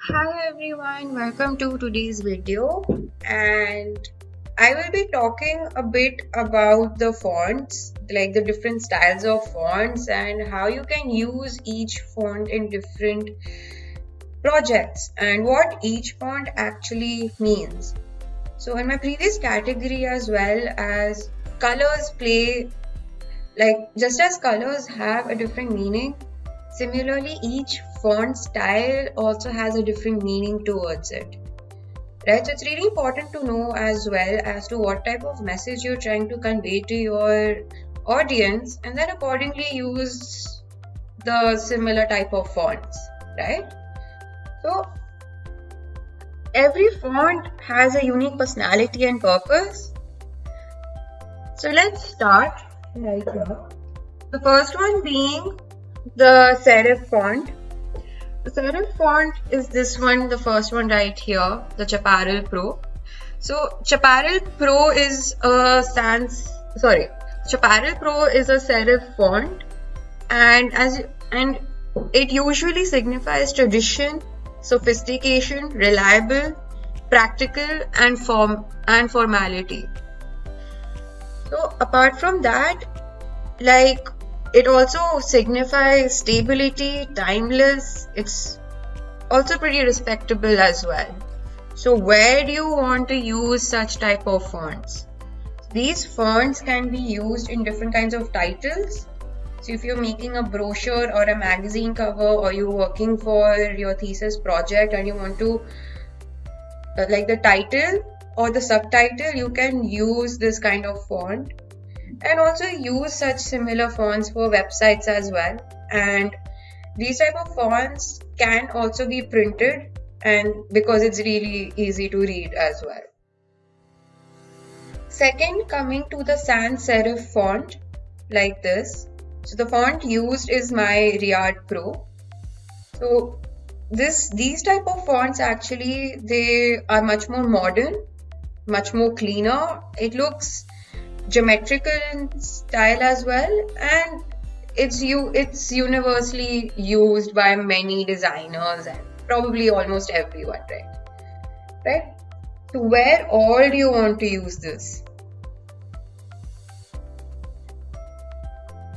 Hi everyone, welcome to today's video, and I will be talking a bit about the fonts, like the different styles of fonts and how you can use each font in different projects and what each font actually means. So in my previous category as well as colors play, like just as colors have a different meaning, similarly each font style also has a different meaning towards it. Right, so it's really important to know as well as to what type of message you're trying to convey to your audience, and then accordingly use the similar type of fonts, right? So every font has a unique personality and purpose. So let's start right here. The first one being the serif font. The serif font is this one, the first one right here, the Chaparral Pro. So Chaparral Pro is a Chaparral Pro is a serif font, and it usually signifies tradition, sophistication, reliable, practical, and formality. So apart from that, like, it also signifies stability, timeless. It's also pretty respectable as well. So where do you want to use such type of fonts? These fonts can be used in different kinds of titles. So if you're making a brochure or a magazine cover, or you're working for your thesis project and you want to like the title or the subtitle, you can use this kind of font. And also use such similar fonts for websites as well. And these type of fonts can also be printed, and because it's really easy to read as well. Second, coming to the sans serif font, like this. So the font used is my Riyadh Pro. So these type of fonts actually, they are much more modern, much more cleaner. It looks geometrical in style as well, and it's universally used by many designers and probably almost everyone, right? So where all do you want to use this? So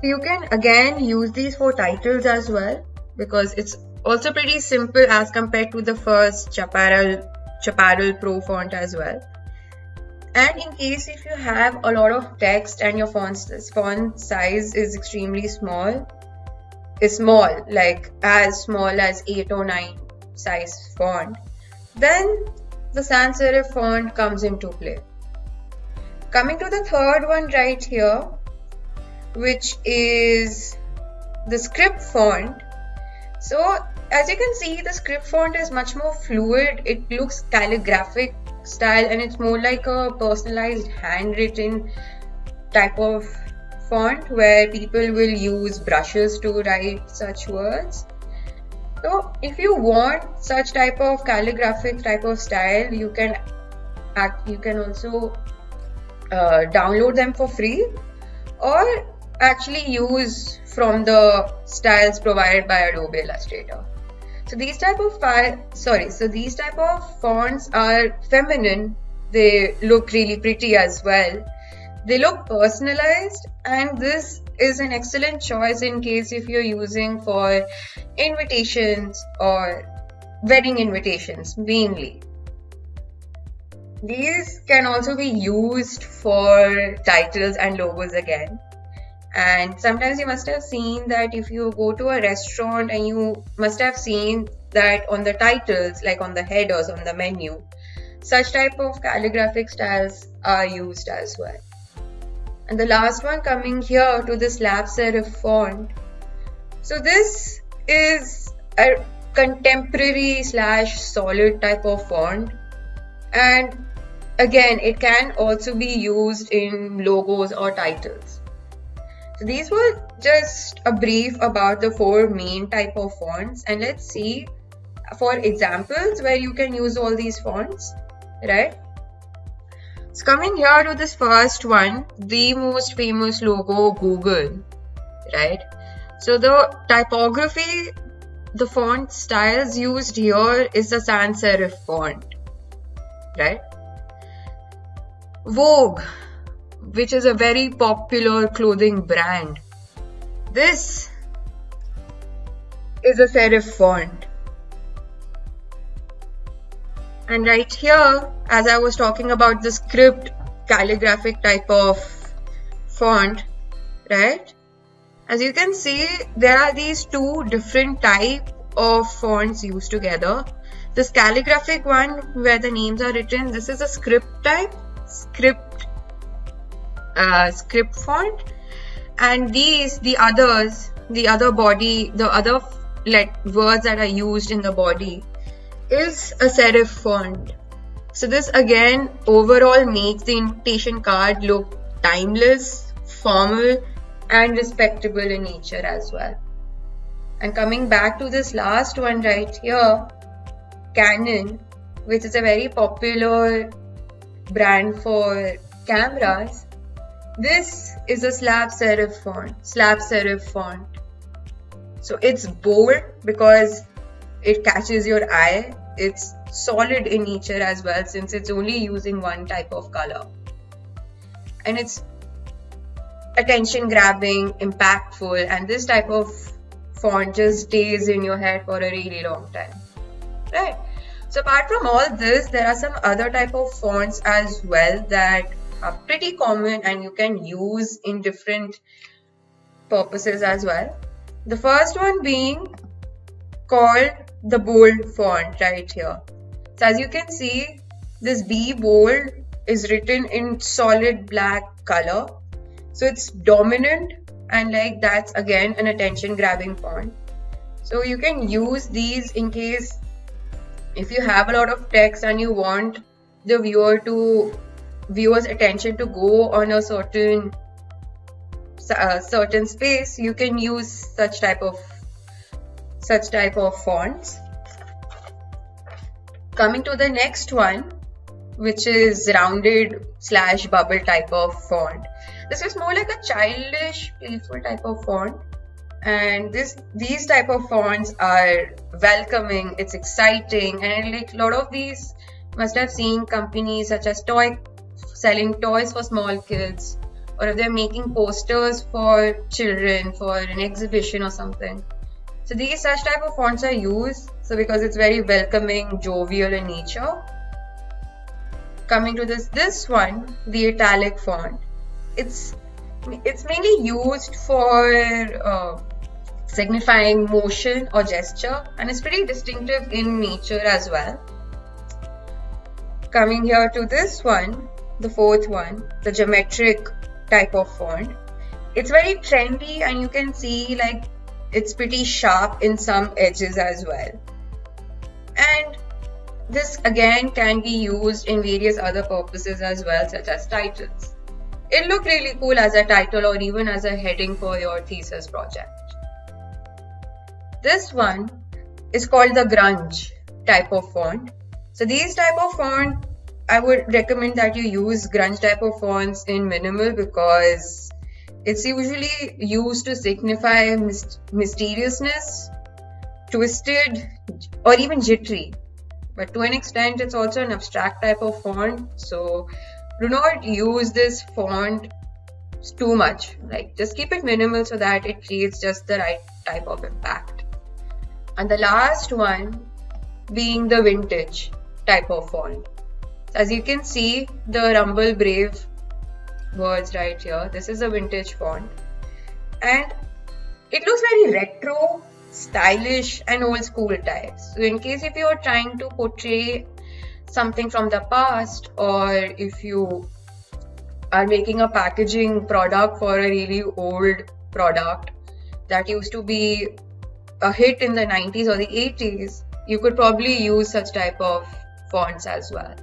you can again use these for titles as well, because it's also pretty simple as compared to the first Chaparral Pro font as well. And in case if you have a lot of text and your font size is extremely small, like as small as 8 or 9 size font, then the sans serif font comes into play. Coming to the third one right here, which is the script font. So as you can see, the script font is much more fluid. It looks calligraphic style, and it's more like a personalized handwritten type of font where people will use brushes to write such words. So if you want such type of calligraphic type of style, you can also download them for free, or actually use from the styles provided by Adobe Illustrator. So these type of fonts are feminine. They look really pretty as well. They look personalized, and this is an excellent choice in case if you're using for invitations or wedding invitations mainly. These can also be used for titles and logos again. And sometimes you must have seen that if you go to a restaurant, and you must have seen that on the titles, like on the headers on the menu, such type of calligraphic styles are used as well. And the last one, coming here to the slab serif font. So this is a contemporary / solid type of font, and again it can also be used in logos or titles. So these were just a brief about the 4 main type of fonts, and let's see for examples where you can use all these fonts, right? So coming here to this first one, the most famous logo, Google, right? So the typography the font styles used here is the sans serif font, right? Vogue, which is a very popular clothing brand, this is a serif font. And right here, as I was talking about the script calligraphic type of font, right? As you can see, there are these two different types of fonts used together. This calligraphic one where the names are written, this is a script type, script font, and these, the other words that are used in the body is a serif font. So this again overall makes the invitation card look timeless, formal, and respectable in nature as well. And coming back to this last one right here, Canon, which is a very popular brand for cameras, this is a slab serif font. So it's bold because it catches your eye. It's solid in nature as well, since it's only using one type of color. And it's attention grabbing, impactful, and this type of font just stays in your head for a really long time, right? So apart from all this, there are some other type of fonts as well that are pretty common and you can use in different purposes as well. The first one being called the bold font right here. So as you can see, this B bold is written in solid black color. So it's dominant, and like that's again an attention grabbing font. So you can use these in case if you have a lot of text and you want the viewer's attention to go on a certain space, you can use such type of fonts. Coming to the next one, which is rounded / bubble type of font. This is more like a childish, playful type of font, and these type of fonts are welcoming. It's exciting, and like a lot of these must have seen companies such as selling toys for small kids, or if they're making posters for children for an exhibition or something. So these such type of fonts are used, so because it's very welcoming, jovial in nature. Coming to this one, the italic font. It's mainly used for signifying motion or gesture, and it's pretty distinctive in nature as well. Coming here to this one, the fourth one, the geometric type of font. It's very trendy, and you can see like it's pretty sharp in some edges as well. And this again can be used in various other purposes as well, such as titles. It looked really cool as a title or even as a heading for your thesis project. This one is called the grunge type of font. So these type of font, I would recommend that you use grunge type of fonts in minimal, because it's usually used to signify mysteriousness, twisted, or even jittery. But to an extent, it's also an abstract type of font. So do not use this font too much. Like, just keep it minimal so that it creates just the right type of impact. And the last one being the vintage type of font. So as you can see, the Rumble Brave words right here, this is a vintage font, and it looks very retro, stylish, and old school types. So in case if you are trying to portray something from the past, or if you are making a packaging product for a really old product that used to be a hit in the 90s or the 80s, you could probably use such type of fonts as well.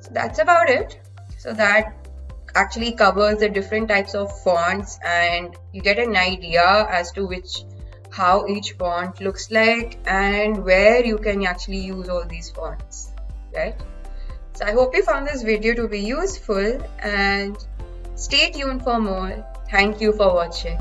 So that's about it. So that actually covers the different types of fonts, and you get an idea as to how each font looks like and where you can actually use all these fonts, right? So I hope you found this video to be useful, and stay tuned for more. Thank you for watching.